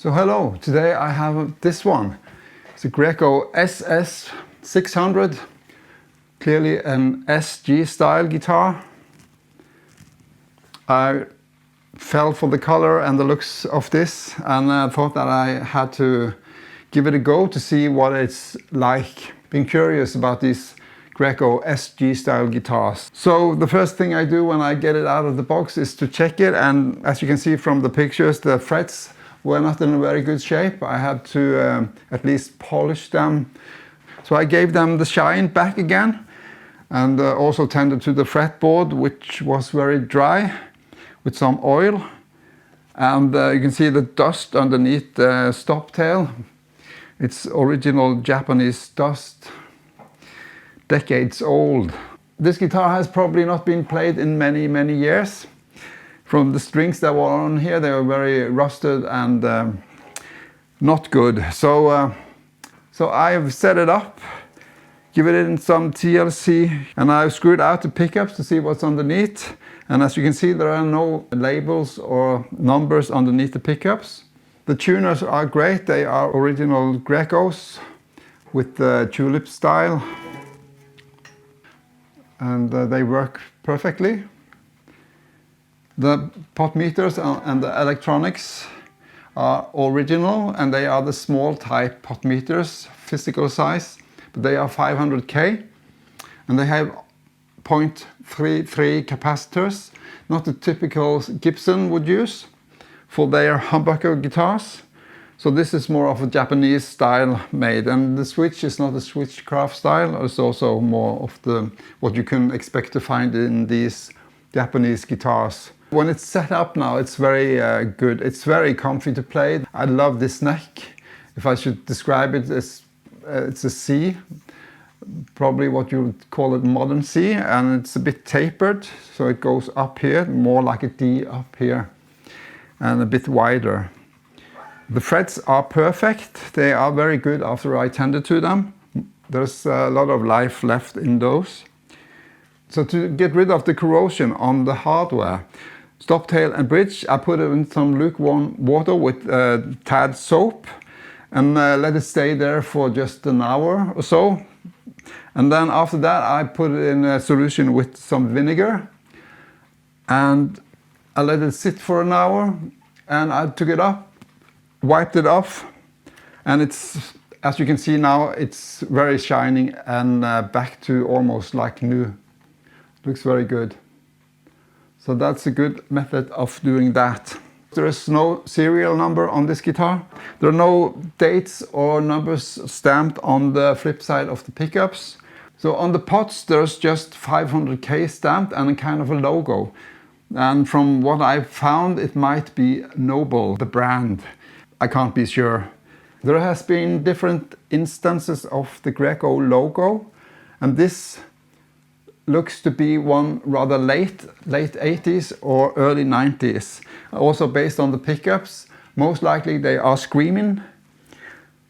So hello, today I have this one. It's a Greco SS-600, clearly an SG-style guitar. I fell for the color and the looks of this, and thought that I had to give it a go to see what it's like. Been curious about these Greco SG-style guitars. So the first thing I do when I get it out of the box is to check it, and as you can see from the pictures, the frets were not in a very good shape. I had to at least polish them. So I gave them the shine back again, and also tended to the fretboard, which was very dry, with some oil. And you can see the dust underneath the stop tail. It's original Japanese dust, decades old. This guitar has probably not been played in many years. From the strings that were on here, they were very rusted and not good. So I've set it up, give it in some TLC, and I've screwed out the pickups to see what's underneath. And as you can see, there are no labels or numbers underneath the pickups. The tuners are great. They are original Grecos with the tulip style, and they work perfectly. The potentiometers and the electronics are original, and they are the small type potentiometers, physical size, but they are 500K, and they have 0.33 capacitors, not the typical Gibson would use for their humbucker guitars. So this is more of a Japanese style made, and the switch is not a switchcraft style. It's also more of what you can expect to find in these Japanese guitars. When it's set up now, it's very good. It's very comfy to play. I love this neck. If I should describe it, it's a C, probably what you would call it modern C, and it's a bit tapered, so it goes up here, more like a D up here, and a bit wider. The frets are perfect. They are very good after I tended to them. There's a lot of life left in those. So to get rid of the corrosion on the hardware, stop tail and bridge, I put it in some lukewarm water with tad soap, and let it stay there for just an hour or so. And then after that I put it in a solution with some vinegar, and I let it sit for an hour, and I took it up, wiped it off, and it's, as you can see now, it's very shining and back to almost like new. Looks very good. So that's a good method of doing that. There is no serial number on this guitar. There are no dates or numbers stamped on the flip side of the pickups. So on the pots there's just 500K stamped and a kind of a logo. And from what I've found, it might be Noble, the brand. I can't be sure. There has been different instances of the Greco logo, and this looks to be one rather late 80s or early 90s. Also based on the pickups, most likely they are screaming,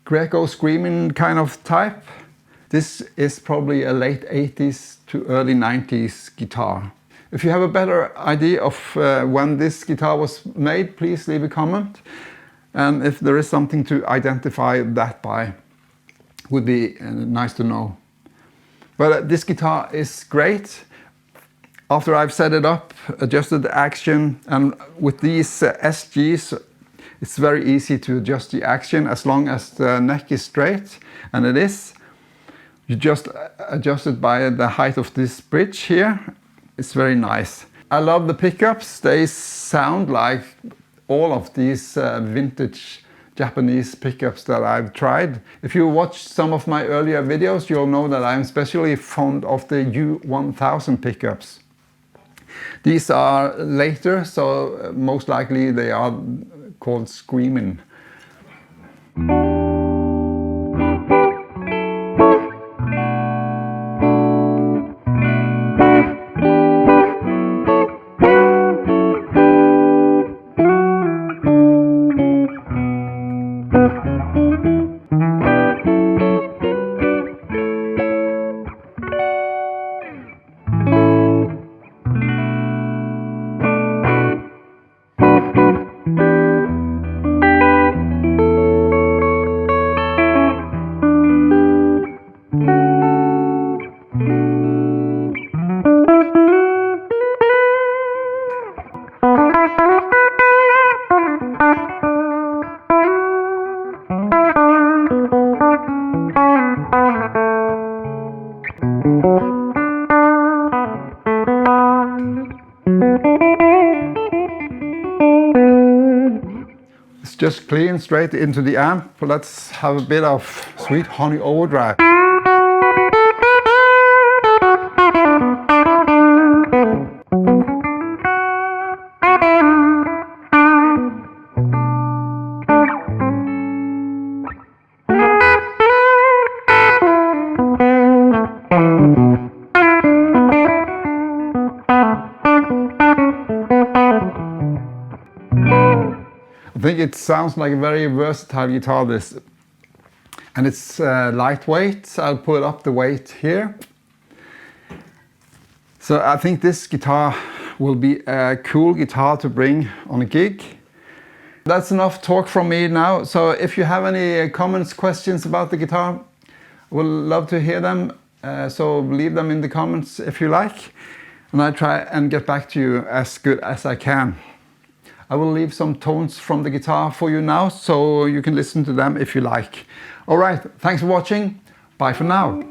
Greco screaming kind of type. This is probably a late 80s to early 90s guitar. If you have a better idea of when this guitar was made, please leave a comment. And if there is something to identify that by, would be nice to know. But this guitar is great. After I've set it up, adjusted the action, and with these SGs, it's very easy to adjust the action as long as the neck is straight, and it is. You just adjust it by the height of this bridge here. It's very nice. I love the pickups. They sound like all of these vintage Japanese pickups that I've tried. If you watched some of my earlier videos, you'll know that I'm especially fond of the U1000 pickups. These are later, so most likely they are called screaming. just clean straight into the amp. Let's have a bit of Sweet Honey Overdrive. I think it sounds like a very versatile guitar, this, and it's lightweight. I'll put up the weight here. So I think this guitar will be a cool guitar to bring on a gig. That's enough talk from me now. So if you have any comments, questions about the guitar, I would love to hear them. So leave them in the comments if you like, and I try and get back to you as good as I can. I will leave some tones from the guitar for you now, so you can listen to them if you like. Alright, thanks for watching. Bye for now.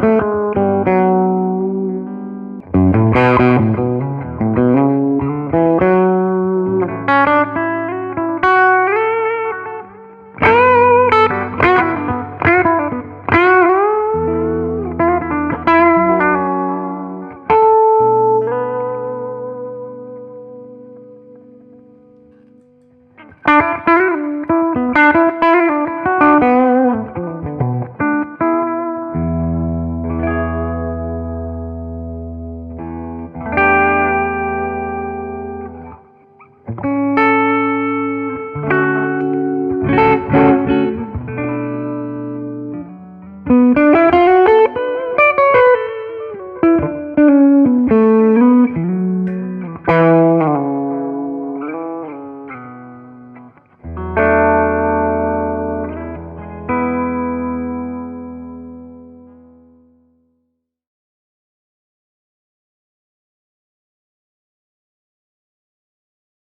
Bye.